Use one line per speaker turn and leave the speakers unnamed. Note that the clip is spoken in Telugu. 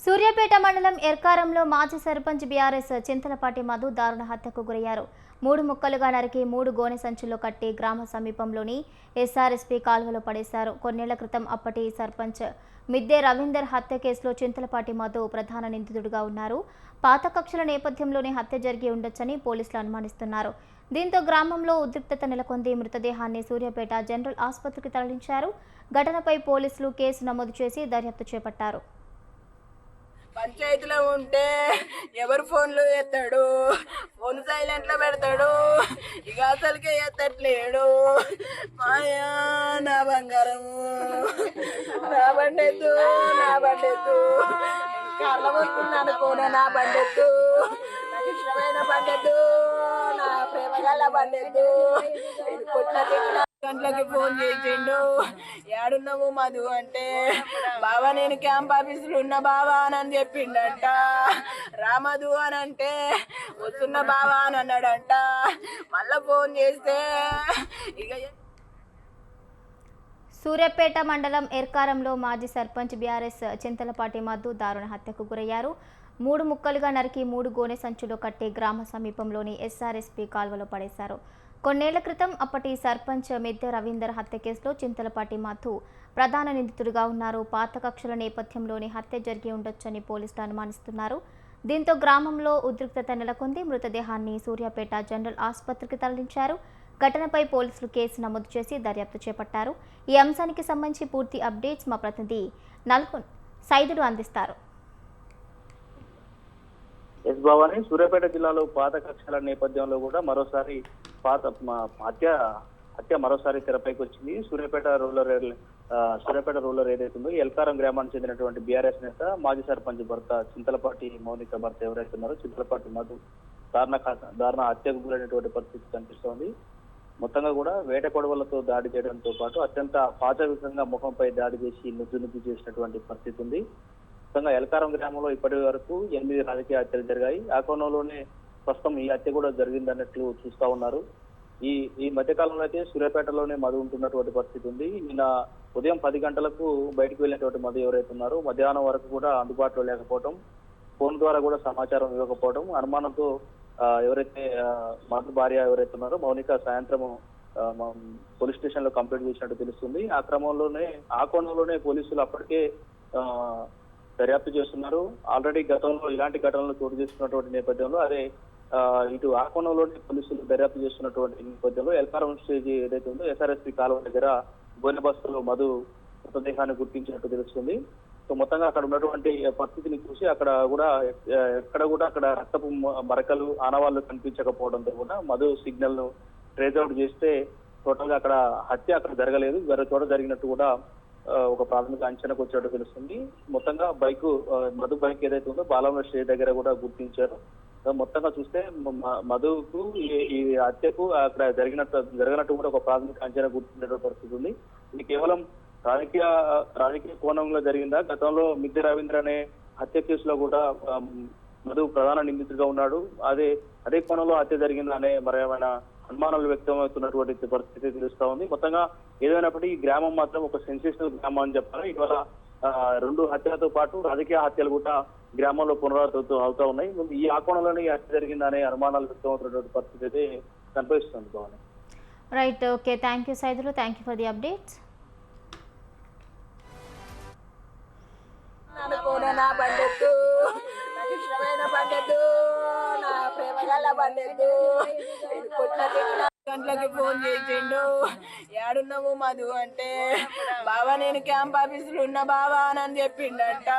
సూర్యాపేట మండలం ఎర్కారంలో మాజీ సర్పంచ్ బీఆర్ఎస్ చింతలపాటి మధు దారుణ హత్యకు గురయ్యారు. 3 ముక్కలుగా నరికి 3 గోనె సంచుల్లో కట్టి గ్రామ సమీపంలోని ఎస్ఆర్ఎస్పీ కాల్వలో పడేశారు. కొన్నేళ్ల క్రితం అప్పటి సర్పంచ్ మిద్దె రవీందర్ హత్య కేసులో చింతలపాటి మధు ప్రధాన నిందితుడిగా ఉన్నారు. పాత కక్షల నేపథ్యంలోనే హత్య జరిగి ఉండొచ్చని పోలీసులు అనుమానిస్తున్నారు. దీంతో గ్రామంలో ఉద్రిక్తత నెలకొంది. మృతదేహాన్ని సూర్యాపేట జనరల్ ఆసుపత్రికి తరలించారు. ఘటనపై పోలీసులు కేసు నమోదు చేసి దర్యాప్తు చేపట్టారు.
పంచాయతీలో ఉంటే ఎవరు ఫోన్లు ఎత్తాడు, ఫోన్ సైలెంట్లో పెడతాడు, ఇక అసలుకే ఎత్తట్లేడు. మాయా నా బంగారము, నా బండెత్తు, నా బండెత్తు, కళ్ళ వస్తున్నాను పోనా, నా బండెత్తు, నాకు ఇష్టమైన బండెత్తు, నా ప్రేమ గల బండెత్తు. గంటలకి ఫోన్ చేసిండు, ఏడున్నావు మధు అంటే, బావా నేను క్యాంప్ ఆఫీసులో ఉన్న బావా అని చెప్పిండంట. రామధు అని అంటే వస్తున్న బావా అని అన్నాడంట. మళ్ళా ఫోన్ చేస్తే ఇక
సూర్యాపేట మండలం ఎర్కారంలో మాజీ సర్పంచ్ బీఆర్ఎస్ చింతలపాటి మధు దారుణ హత్యకు గురయ్యారు. 3 ముక్కలుగా నరికి 3 గోనె సంచులో కట్టి గ్రామ సమీపంలోని ఎస్ఆర్ఎస్పీ కాల్వలో పడేశారు. కొన్నేళ్ల క్రితం అప్పటి సర్పంచ్ మిద్దె రవీందర్ హత్య కేసులో చింతలపాటి మధు ప్రధాన నిందితుడిగా ఉన్నారు. పాత కక్షల నేపథ్యంలోనే హత్య జరిగి ఉండొచ్చని పోలీసులు అనుమానిస్తున్నారు. దీంతో గ్రామంలో ఉద్రిక్తత నెలకొంది. మృతదేహాన్ని సూర్యాపేట జనరల్ ఆసుపత్రికి తరలించారు. ఘటనపై పోలీసులు కేసు నమోదు చేసి దర్యాప్తు చేపట్టారు. ఈ అంశానికి సంబంధించి పూర్తి అప్డేట్స్ మా ప్రతినిధి సైదులు అందిస్తారు.
ఎస్ భవాని, సూర్యాపేట జిల్లాలో పాత కక్షల నేపథ్యంలో కూడా మరోసారి హత్య మరోసారి తెరపైకి వచ్చింది. సూర్యాపేట రూరల్ ఏదైతుందో ఎల్కారం గ్రామానికి చెందినటువంటి బీఆర్ఎస్ నేత మాజీ సర్పంచ్ భర్త చింతలపాటి మౌనిక భర్త ఎవరైతే ఉన్నారో చింతలపాటి మధు దారుణ హత్యకు గురైనటువంటి పరిస్థితి కనిపిస్తోంది. మొత్తంగా కూడా వేట కొడవలతో దాడి చేయడంతో పాటు అత్యంత పాశవికంగా ముఖంపై దాడి చేసి నుజ్జు చేసినటువంటి పరిస్థితి ఉంది. మొత్తంగా ఎల్కారం గ్రామంలో ఇప్పటి వరకు 8 రాజకీయ హత్యలు జరిగాయి. ఆ కోణంలోనే ప్రస్తుతం ఈ హత్య కూడా జరిగిందన్నట్లు చూస్తా ఉన్నారు. ఈ మధ్యకాలంలో అయితే సూర్యాపేటలోనే మధు ఉంటున్నటువంటి పరిస్థితి ఉంది. నిన్న ఉదయం 10 గంటలకు బయటకు వెళ్ళినటువంటి మధు ఎవరైతే ఉన్నారో మధ్యాహ్నం వరకు కూడా అందుబాటులో లేకపోవడం, ఫోన్ ద్వారా కూడా సమాచారం ఇవ్వకపోవడం, అనుమానంతో ఎవరైతే మధు భార్య ఎవరైతే ఉన్నారో మౌనిక సాయంత్రం పోలీస్ స్టేషన్ లో కంప్లైంట్ చేసినట్టు తెలుస్తుంది. ఆ క్రమంలోనే ఆ కోణంలోనే పోలీసులు అప్పటికే దర్యాప్తు చేస్తున్నారు. ఆల్రెడీ గతంలో ఇలాంటి ఘటనలు చోటు చేసుకున్నటువంటి నేపథ్యంలో అదే ఇటు ఆ కోణంలోనే పోలీసులు దర్యాప్తు చేస్తున్నటువంటి నేపథ్యంలో ఎల్కారం స్టేజ్ ఏదైతే ఉందో ఎస్ఆర్ఎస్పీ కాలువ దగ్గర గోనె బస్సులో మధు మృతదేహాన్ని గుర్తించినట్టు తెలుస్తుంది. సో మొత్తంగా అక్కడ ఉన్నటువంటి పరిస్థితిని చూసి ఎక్కడ కూడా అక్కడ రక్తపు మరకలు ఆనవాళ్లు కనిపించకపోవడంతో కూడా మధు సిగ్నల్ ను ట్రేస్ అవుట్ చేస్తే టోటల్ గా అక్కడ హత్య అక్కడ జరగలేదు, వేరే చోట జరిగినట్టు కూడా ఒక ప్రాథమిక అంచనాకు వచ్చినట్టు తెలుస్తుంది. మొత్తంగా మధు బైక్ ఏదైతే ఉందో బాలమ్మ స్టేజ్ దగ్గర కూడా గుర్తించారు. మొత్తంగా చూస్తే మధుకు ఈ హత్యకు అక్కడ జరగనట్టు కూడా ఒక ప్రాథమిక అంచనా గుర్తించినటువంటి పరిస్థితి ఉంది. ఇది కేవలం రాజకీయ కోణంలో జరిగిందా? గతంలో మిద్దె రవీంద్ర అనే హత్య కేసులో కూడా మధు ప్రధాన నిందితుడిగా ఉన్నాడు. అదే కోణంలో హత్య జరిగిందా అనే మరేమైనా అనుమానాలు వ్యక్తమవుతున్నటువంటి పరిస్థితి తెలుస్తా ఉంది. మొత్తంగా ఏదైనప్పటికీ ఈ గ్రామం మాత్రం ఒక సెన్సేషనల్ గ్రామం అని చెప్పాలి. ఇవాళ 2 హత్యలతో పాటు రాజకీయ హత్యలు కూడా గ్రామంలో పునరావృతం అవుతా ఉన్నాయి. ఈ ఆ కోణంలోనే ఈ హత్య జరిగిందనే అనుమానాలు వ్యక్తమవుతున్నటువంటి పరిస్థితి అయితే కనిపిస్తుంది. Bhavani,
right, okay, thank you Saidulu, thank you for the updates.
నా బండెత్తు, నాకు ఇష్టమైన బండెత్తు, నా ప్రేమ గల బండెత్తు. గంటలకి ఫోన్ చేసిండు, ఏడున్నావు మధు అంటే, బావా నేను క్యాంప్ ఆఫీసులో ఉన్న బావా అని చెప్పిండంట.